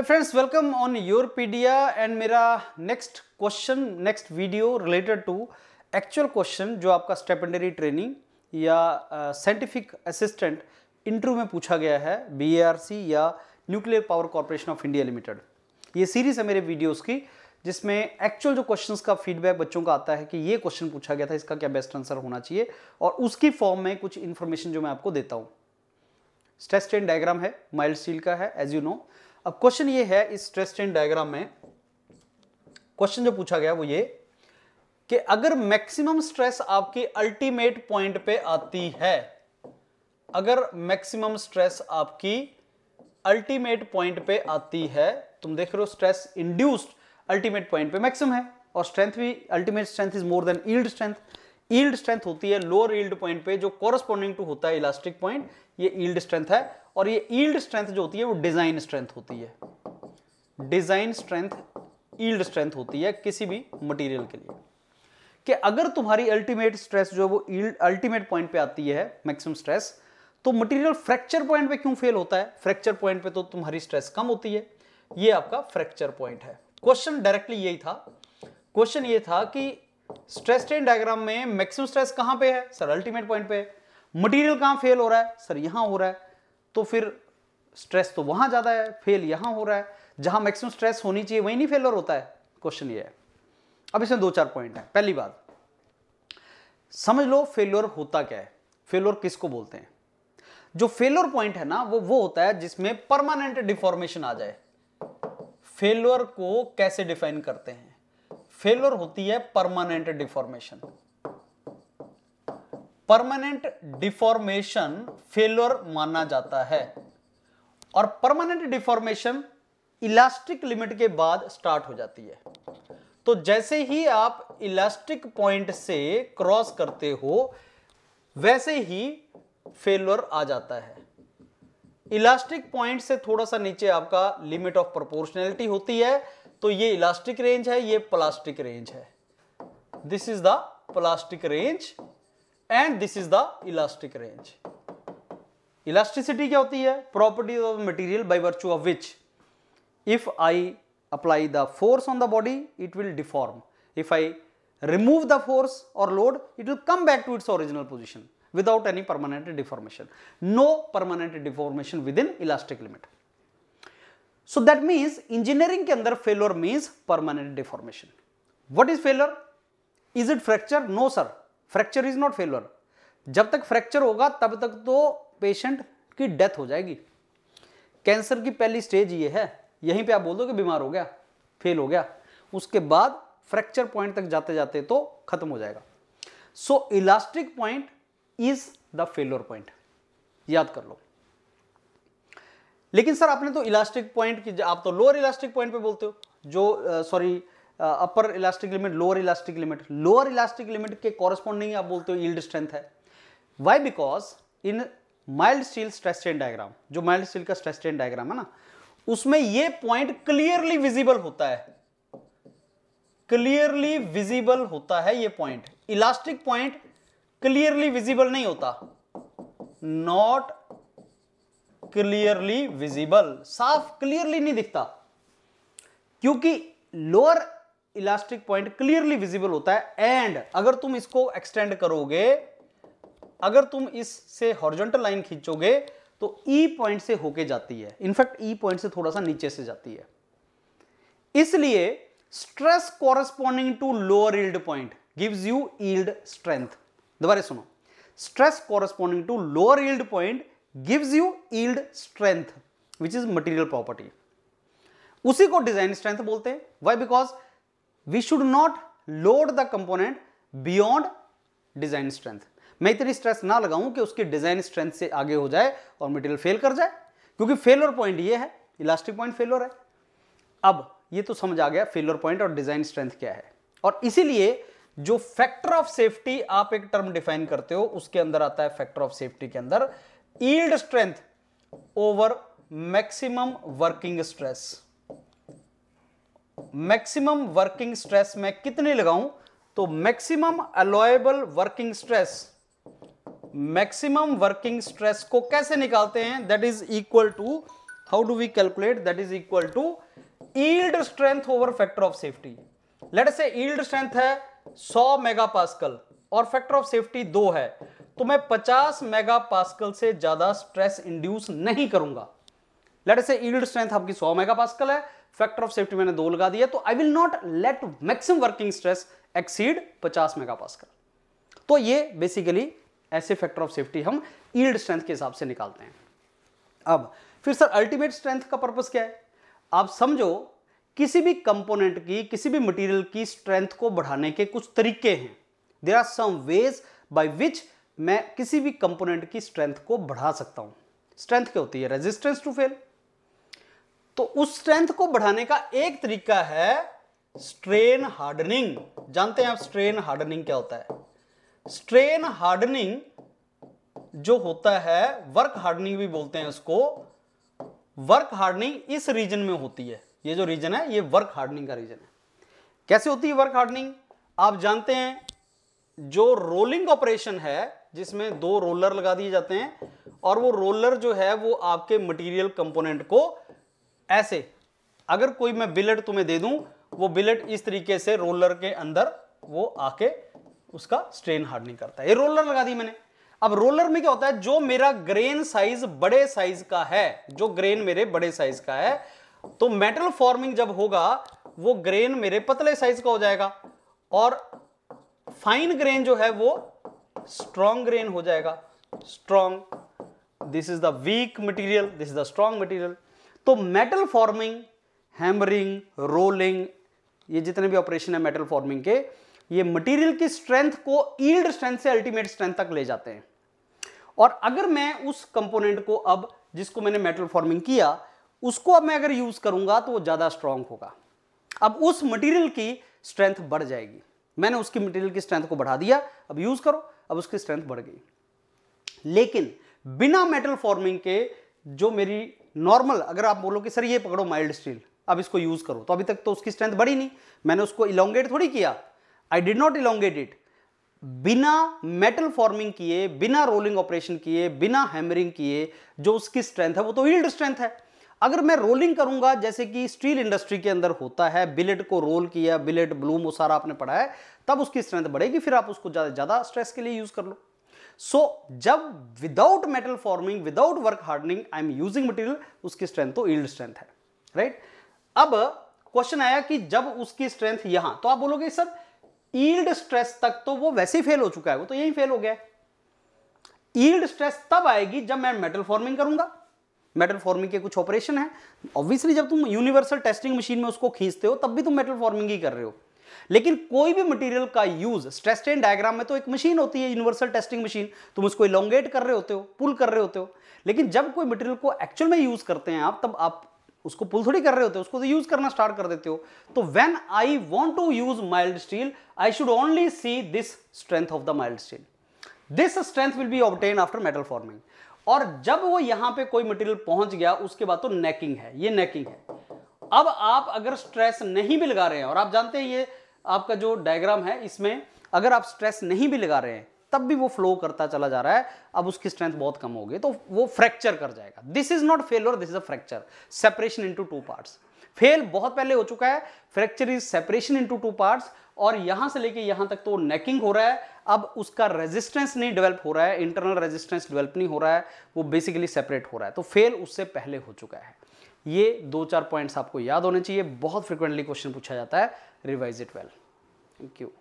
Friends welcome on Yourpedia and मेरा next video related to actual question जो आपका stipendiary training या scientific assistant interview में पूछा गया है बीएआरसी या nuclear power corporation of India limited. ये सीरीज है मेरे वीडियोस की जिसमें एक्चुअल जो क्वेश्चंस का फीडबैक बच्चों का आता है कि ये क्वेश्चन पूछा गया था, इसका क्या बेस्ट आंसर होना चाहिए, और उसकी फॉर्म में कुछ इंफॉर्मेशन जो मैं आपको देता हूँ। स्ट्रेस स्ट्रेन डायग्राम है, माइल्ड स्टील का है एज यू नो। अब क्वेश्चन ये है, इस स्ट्रेस स्ट्रेन डायग्राम में क्वेश्चन जो पूछा गया वो ये कि अगर मैक्सिमम स्ट्रेस आपकी अल्टीमेट पॉइंट पे आती है, अगर मैक्सिमम स्ट्रेस आपकी अल्टीमेट पॉइंट पे आती है, तुम देख रहे हो स्ट्रेस इंड्यूस्ड अल्टीमेट पॉइंट पे मैक्सिमम है, और स्ट्रेंथ भी ultimate strength is more than yield strength. Yield strength होती है लोअर यील्ड पॉइंट पे जो कोरस्पॉन्डिंग टू होता है इलास्टिक पॉइंट, ये यील्ड स्ट्रेंथ है। और ये यील्ड स्ट्रेंथ जो होती है वो डिजाइन स्ट्रेंथ होती है। डिजाइन स्ट्रेंथ यील्ड स्ट्रेंथ होती है किसी भी मटेरियल के लिए, कि अगर तुम्हारी अल्टीमेट स्ट्रेस जो है वो अल्टीमेट पॉइंट पे आती है मैक्सिमम स्ट्रेस, तो मटेरियल फ्रैक्चर पॉइंट पे क्यों फेल होता है? फ्रैक्चर पॉइंट पे तो तुम्हारी स्ट्रेस कम होती है। ये आपका फ्रैक्चर पॉइंट है। क्वेश्चन डायरेक्टली यही था। क्वेश्चन ये था कि स्ट्रेस स्ट्रेन डायग्राम में मैक्सिमम स्ट्रेस कहां पे है? सर अल्टीमेट पॉइंट पे। मटेरियल कहां फेल हो रहा है? सर यहां हो रहा है। तो फिर स्ट्रेस तो वहां ज्यादा है, फेल यहां हो रहा है, जहां मैक्सिमम स्ट्रेस होनी चाहिए वहीं नहीं फेलर होता है। क्वेश्चन ये है। अब इसमें दो चार पॉइंट है। पहली बात समझ लो, फेल्योर होता क्या है, फेल्योर किसको बोलते हैं? जो फेल्योर पॉइंट है ना वो होता है जिसमें परमानेंट डिफॉर्मेशन आ जाए। फेल्योर को कैसे डिफाइन करते हैं? फेल्योर होती है permanent deformation. Permanent deformation failure माना जाता है, और परमानेंट डिफॉर्मेशन इलास्टिक लिमिट के बाद स्टार्ट हो जाती है। तो जैसे ही आप इलास्टिक पॉइंट से क्रॉस करते हो वैसे ही फेल्योर आ जाता है। इलास्टिक पॉइंट से थोड़ा सा नीचे आपका लिमिट ऑफ प्रोपोर्शनैलिटी होती है, तो ये इलास्टिक रेंज है, ये प्लास्टिक रेंज है। This is the plastic range and this is the elastic range. Elasticity क्या होती है? Property of material by virtue of which if I apply the force on the body it will deform, if I remove the force और load it will come back to its original position without any permanent deformation. No permanent deformation within elastic limit. So that means engineering के अंदर failure means permanent deformation. What is failure? Is it fracture? No sir, fracture is not failure. जब तक fracture होगा तब तक तो patient की death हो जाएगी। कैंसर की पहली स्टेज ये है, यहीं पे आप बोल दो कि बीमार हो गया, फेल हो गया, उसके बाद फ्रैक्चर पॉइंट तक जाते जाते तो खत्म हो जाएगा। So elastic point is the failure point, याद कर लो। लेकिन सर आपने तो इलास्टिक पॉइंट की, आप तो लोअर इलास्टिक पॉइंट पे बोलते हो, जो upper elastic limit, lower elastic limit, lower elastic limit के कॉरेस्पॉन्डिंग आप बोलते हो यील्ड स्ट्रेंथ है। Why? Because in mild steel stress strain diagram, जो माइल्ड स्टील का स्ट्रेस स्ट्रेन डायग्राम है ना, उसमें ये पॉइंट क्लियरली विजिबल होता है, क्लियरली विजिबल होता है ये point. Elastic point clearly visible नहीं होता, नॉट क्लियरली विजिबल, साफ क्लियरली नहीं दिखता, क्योंकि lower elastic point clearly visible होता है। एंड अगर तुम इसको एक्सटेंड करोगे, अगर तुम इससे हॉरिजॉन्टल लाइन खींचोगे तो ई पॉइंट से होके जाती है, इनफैक्ट ई पॉइंट से थोड़ा सा नीचे से जाती है। इसलिए stress corresponding to lower yield point gives you yield strength. दोबारा सुनो, stress corresponding to lower yield point gives you yield strength which is material property. उसी को डिजाइन स्ट्रेंथ बोलते हैं। Why? Because we should not load the component beyond design strength. मैं इतनी stress ना लगाऊं कि उसकी डिजाइन स्ट्रेंथ से आगे हो जाए और मटेरियल फेल कर जाए, क्योंकि फेलियर पॉइंट ये है, इलास्टिक पॉइंट फेलियर है। अब ये तो समझ आ गया फेलियर पॉइंट और डिजाइन स्ट्रेंथ क्या है। और इसीलिए जो फैक्टर ऑफ सेफ्टी आप एक टर्म डिफाइन करते हो, उसके अंदर आता है फैक्टर ऑफ सेफ्टी के अंदर yield strength over maximum working stress. Maximum working stress मैं कितनी लगाऊं? तो maximum allowable working stress, maximum working stress को कैसे निकालते हैं? That is equal to how do we calculate, that is equal to yield strength over factor of safety. Let say yield strength है 100 megapascal और फैक्टर ऑफ सेफ्टी 2 है, तो मैं 50 megapascal से ज्यादा स्ट्रेस इंड्यूस नहीं करूंगा। लेट से यील्ड स्ट्रेंथ आपकी 100 मेगापास्कल है, फैक्टर ऑफ सेफ्टी मैंने 2 लगा दिया, तो I will not let maximum working stress exceed 50 megapascal. तो ये बेसिकली ऐसे फैक्टर ऑफ सेफ्टी हम यील्ड स्ट्रेंथ के हिसाब से निकालते हैं। अब फिर सर अल्टीमेट स्ट्रेंथ का पर्पस क्या है? आप समझो किसी भी कंपोनेंट की, किसी भी मटेरियल की स्ट्रेंथ को बढ़ाने के कुछ तरीके हैं। There are some ways by which मैं किसी भी कंपोनेंट की स्ट्रेंथ को बढ़ा सकता हूं। स्ट्रेंथ क्या होती है? Resistance to fail. तो उस स्ट्रेंथ को बढ़ाने का एक तरीका है स्ट्रेन हार्डनिंग। जानते हैं आप स्ट्रेन हार्डनिंग क्या होता है? स्ट्रेन हार्डनिंग जो होता है, वर्क हार्डनिंग भी बोलते हैं उसको, वर्क हार्डनिंग इस रीजन में होती है। ये जो रीजन है ये वर्क हार्डनिंग का रीजन है। कैसे होती है वर्क हार्डनिंग? आप जानते हैं जो रोलिंग ऑपरेशन है जिसमें 2 रोलर लगा दिए जाते हैं और वो रोलर जो है वो आपके मटेरियल कंपोनेंट को ऐसे, अगर कोई मैं बिलेट तुम्हें दे दूं, वो बिलेट इस तरीके से रोलर के अंदर वो आके उसका स्ट्रेन हार्डनिंग करता है। ये रोलर लगा दी मैंने। अब रोलर में क्या होता है, जो मेरा ग्रेन साइज बड़े साइज का है, जो ग्रेन मेरे बड़े साइज का है, तो मेटल फॉर्मिंग जब होगा वो ग्रेन मेरे पतले साइज का हो जाएगा और फाइन ग्रेन जो है वो स्ट्रॉन्ग ग्रेन हो जाएगा। Strong, this is the weak material, this is the strong material. तो मेटल फॉर्मिंग, हैमरिंग, रोलिंग, ये जितने भी ऑपरेशन है मेटल फॉर्मिंग के, ये मटेरियल की स्ट्रेंथ को यील्ड स्ट्रेंथ से अल्टीमेट स्ट्रेंथ तक ले जाते हैं। और अगर मैं उस कंपोनेंट को, अब जिसको मैंने मेटल फॉर्मिंग किया, उसको अब मैं अगर यूज करूंगा तो वो ज्यादा स्ट्रांग होगा। अब उस मटेरियल की स्ट्रेंथ बढ़ जाएगी। मैंने उसकी मटेरियल की स्ट्रेंथ को बढ़ा दिया, अब यूज करो, अब उसकी स्ट्रेंथ बढ़ गई। लेकिन बिना मेटल फॉर्मिंग के जो मेरी नॉर्मल, अगर आप बोलो कि सर ये पकड़ो माइल्ड स्टील, अब इसको यूज करो, तो अभी तक तो उसकी स्ट्रेंथ बढ़ी नहीं, मैंने उसको इलोंगेट थोड़ी किया, I did not elongate it. बिना मेटल फॉर्मिंग किए, बिना रोलिंग ऑपरेशन किए, बिना हैमरिंग किए जो उसकी स्ट्रेंथ है वो तो यील्ड स्ट्रेंथ है। अगर मैं रोलिंग करूंगा, जैसे कि स्टील इंडस्ट्री के अंदर होता है, बिलेट को रोल किया, बिलेट ब्लूम वो सारा आपने पढ़ा है, तब उसकी स्ट्रेंथ बढ़ेगी, फिर आप उसको ज्यादा स्ट्रेस के लिए यूज कर लो। सो जब without metal forming, without work hardening I am using material, उसकी स्ट्रेंथ तो यील्ड स्ट्रेंथ है, राइट। अब क्वेश्चन आया कि जब उसकी स्ट्रेंथ यहां, तो आप बोलोगे सर यील्ड स्ट्रेस तक तो वो वैसे ही फेल हो चुका है, वो तो यही फेल हो गया है। यील्ड स्ट्रेस तब आएगी जब मैं मेटल फॉर्मिंग करूंगा। मेटल फॉर्मिंग के कुछ ऑपरेशन है, ऑब्वियसली जब तुम यूनिवर्सल टेस्टिंग मशीन में उसको खींचते हो तब भी तुम मेटल फॉर्मिंग ही कर रहे हो। लेकिन कोई भी मटेरियल का यूज, स्ट्रेस स्ट्रेन डायग्राम में तो एक मशीन होती है, यूनिवर्सल टेस्टिंग मशीन, तुम उसको इलोंगेट कर रहे होते हो, पुल कर रहे होते हो। लेकिन जब कोई मटेरियल को एक्चुअल में यूज करते हैं आप, तब आप उसको पुल थोड़ी कर रहे होते हो, उसको तो यूज करना स्टार्ट कर देते हो। तो when I want to use mild steel, I should only see this strength of the mild steel. This strength will be obtain after metal forming. और जब वो यहां पे कोई मटेरियल पहुंच गया, उसके बाद तो नेकिंग है, ये नेकिंग है। अब आप अगर स्ट्रेस नहीं भी लगा रहे हैं, और आप जानते हैं ये आपका जो डायग्राम है, इसमें अगर आप स्ट्रेस नहीं भी लगा रहे हैं तब भी वो फ्लो करता चला जा रहा है, अब उसकी स्ट्रेंथ बहुत कम हो गई, तो वो फ्रैक्चर कर जाएगा। This is not failure, this is a fracture, separation into 2 parts. Fail बहुत पहले हो चुका है, fracture is separation into 2 parts, और यहां से लेके यहां तक तो नेकिंग हो रहा है। अब उसका रेजिस्टेंस नहीं डेवलप हो रहा है, इंटरनल रेजिस्टेंस डेवलप नहीं हो रहा है, वो बेसिकली सेपरेट हो रहा है। तो फेल उससे पहले हो चुका है। ये 2-4 पॉइंट्स आपको याद होने चाहिए, बहुत फ्रिक्वेंटली क्वेश्चन पूछा जाता है, revise it well. Thank you.